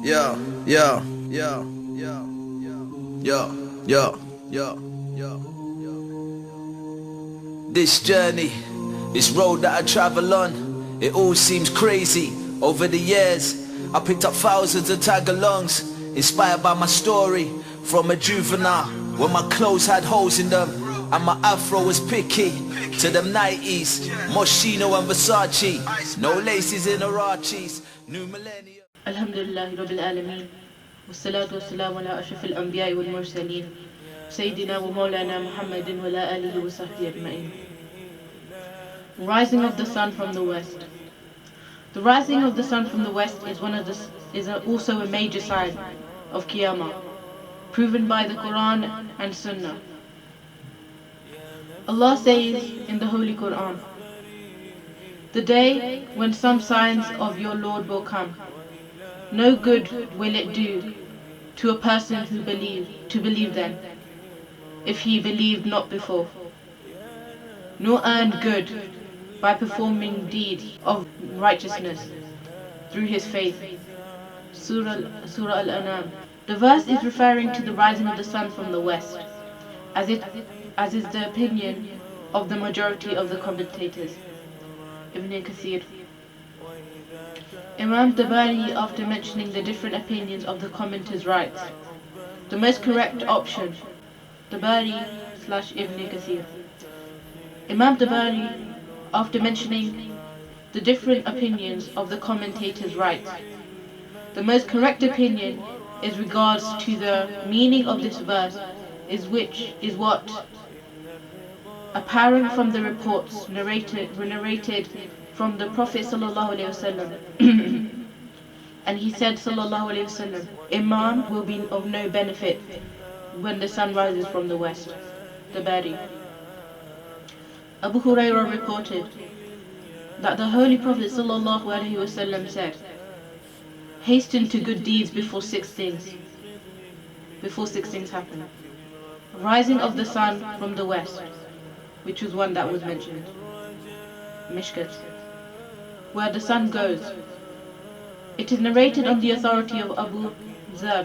Yeah, yeah, yeah, yeah, yeah, yeah, yeah, yeah. This journey, this road that I travel on, it all seems crazy. Over the years, I picked up thousands of tag-alongs, inspired by my story from a juvenile, when my clothes had holes in them and my afro was picky. To them 90s, Moschino and Versace, no laces in Arachis, new millennium. الحمد لله رب العالمين والصلاة والسلام على أشرف الأنبياء والمرسلين سيدنا ومولانا محمد وعلى آله وصحبه أجمعين. Rising of the sun from the west. The rising of the sun from the west is also a major sign of Qiyamah, proven by the Quran and Sunnah. Allah says in the Holy Quran, "The day when some signs of your Lord will come, no good will it do to a person who believe then, if he believed not before, nor earned good by performing deeds of righteousness through his faith." Surah Al-An'am. The verse is referring to the rising of the sun from the west, as is the opinion of the majority of the commentators. Ibn Kathir. Imam Tabari, after mentioning the different opinions of the commenters, writes, the most correct option, Tabari/Ibn Kathir. Imam Tabari, after mentioning the different opinions of the commentators, writes, the most correct opinion is regards to the meaning of this verse is what apparent from the reports narrated from the Prophet ﷺ. And he said ﷺ, Imam will be of no benefit when the sun rises from the west. The Bari. Abu Hurairah reported that the Holy Prophet ﷺ said, hasten to good deeds before six things happen. Rising of the sun from the west, which was one that was mentioned. Mishkat, where the sun goes. It is narrated on the authority of Abu Zar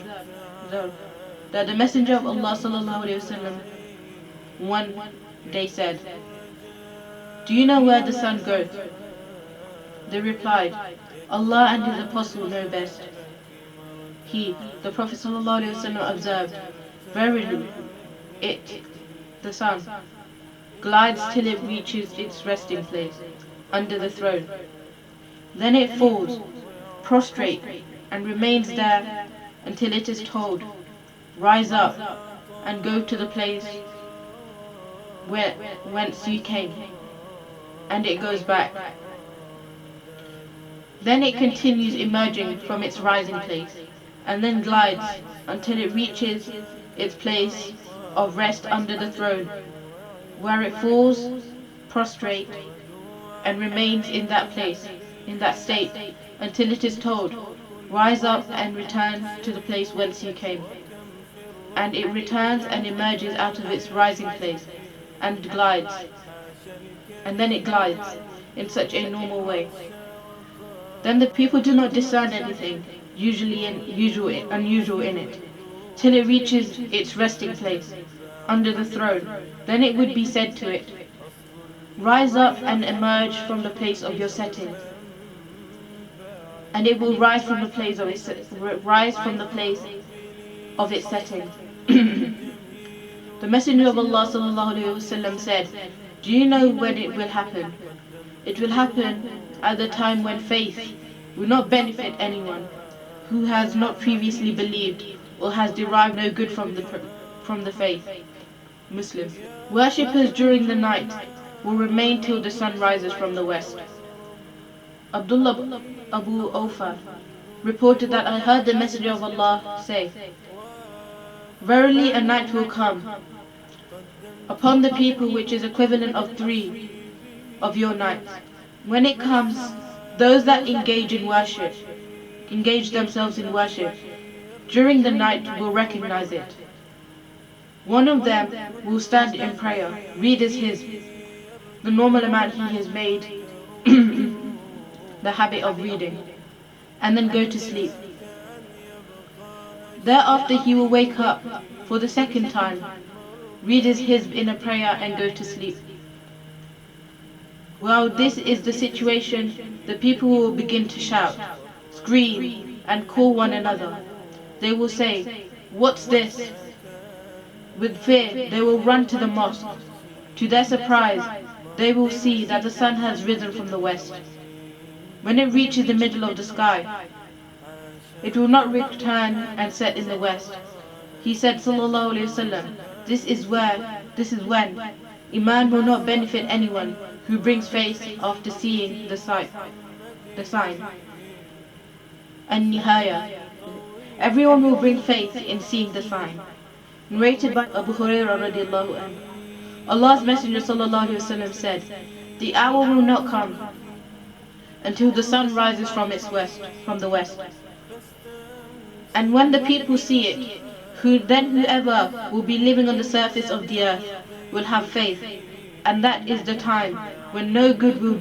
that the Messenger of Allah ﷺ one day said, do you know where the sun goes? They replied, Allah and His Apostle know best. He, the Prophet ﷺ, observed, verily, the sun, glides till it reaches its resting place, under the throne. Then it falls, prostrate, and remains there until it is told, rise up and go to the place whence you came, and it goes back. Then it continues emerging from its rising place, and then glides until it reaches its place of rest under the throne, where it falls prostrate and remains in that place, in that state, until it is told, rise up and return to the place whence you came. And it returns and emerges out of its rising place, and glides. And then it glides in such a normal way. Then the people do not discern anything unusual in it, till it reaches its resting place, under the throne. Then it would be said to it, rise up and emerge from the place of your setting. And it will rise from the place of its setting. The Messenger of Allah ﷺ said, do you know when it will happen? It will happen at the time when faith will not benefit anyone who has not previously believed or has derived no good from the faith. Muslim. Worshippers during the night will remain till the sun rises from the west. Abdullah Abu Awfa reported that I heard the Messenger of Allah say, verily a night will come upon the people which is equivalent of 3 of your nights. When it comes, those that engage themselves in worship during the night will recognize it. One of them will stand in prayer, read as the normal amount he has made the habit of reading, and then go to sleep. Thereafter he will wake up for the second time, read his hizb in a prayer and go to sleep. While this is the situation, the people will begin to shout, scream, and call one another. They will say, "What's this?" With fear, they will run to the mosque. To their surprise, they will see that the sun has risen from the west. When it reaches the middle of the sky, it will not return and set in the west. He said, Sallallahu Alaihi Wasallam, this is when Iman will not benefit anyone who brings faith after seeing the sign. An-Nihaya. Everyone will bring faith in seeing the sign. Narrated by Abu Hurairah radiallahu anhu. Allah's Messenger Sallallahu Alaihi Wasallam said, the hour will not come until the sun rises from the west. And when the people see it, whoever will be living on the surface of the earth will have faith, and that is the time when no good will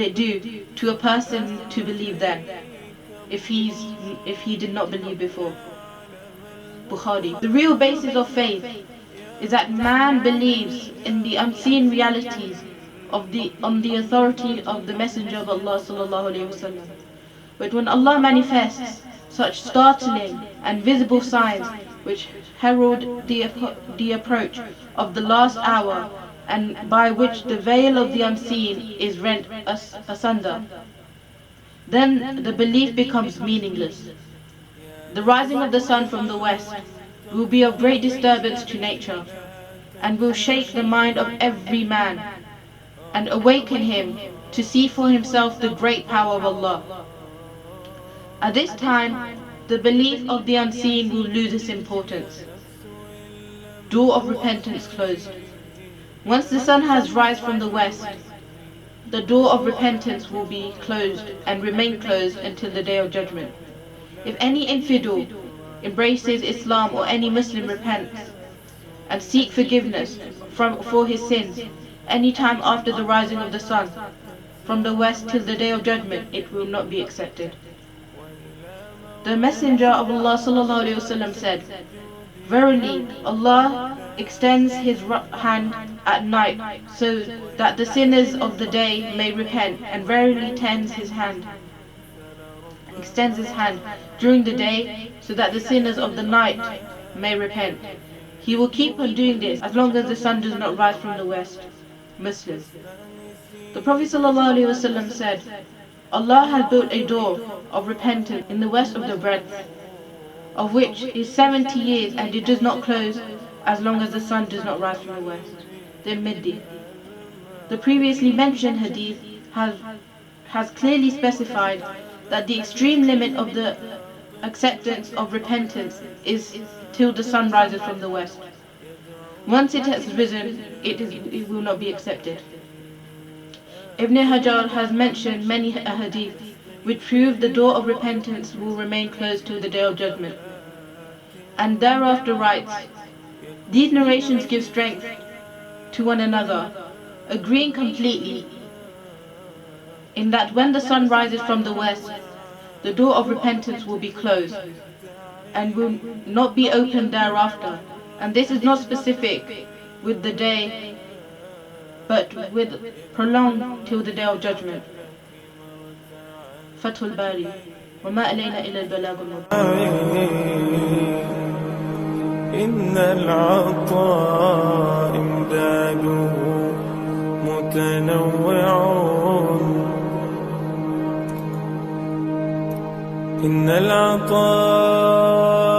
it do to a person to believe then, if he did not believe before. Bukhari. The real basis of faith is that man believes in the unseen realities on the authority of the Messenger of Allah Sallallahu Alaihi Wasallam. But when Allah manifests such startling and visible signs which herald the approach of the last hour, and by which the veil of the unseen is rent asunder, then the belief becomes meaningless. The rising of the sun from the west will be of great disturbance to nature, and will shake the mind of every man, and awaken him to see for himself the great power of Allah. At this time, the belief of the unseen will lose its importance. Door of repentance closed. Once the sun has risen from the west, the door of repentance will be closed and remain closed until the day of judgment. If any infidel embraces Islam or any Muslim repents and seek forgiveness for his sins any time after the rising of the sun from the west till the day of judgment, it will not be accepted. The Messenger of Allah Sallallahu Alaihi Wasallam said, verily Allah extends his hand at night so that the sinners of the day may repent, and verily extends his hand during the day so that the sinners of the night may repent. He will keep on doing this as long as the sun does not rise from the west. Muslim. The Prophet ﷺ said, Allah has built a door of repentance in the west of the breadth, of which is 70 years, and it does not close as long as the sun does not rise from the west. The Middi. The previously mentioned hadith has clearly specified that the extreme limit of the acceptance of repentance is till the sun rises from the west. Once it has risen, it will not be accepted. Ibn Hajar has mentioned many hadith which prove the door of repentance will remain closed till the day of judgment, and thereafter writes, these narrations give strength to one another, agreeing completely in that when the sun rises from the west, the door of repentance will be closed and will not be opened thereafter. And this is not specific with the day, but with prolonged till the day of judgment. Fathul Bari. وما علينا إلا البلاغ المبين. إن العطاء إمداده متنوع. إن العطاء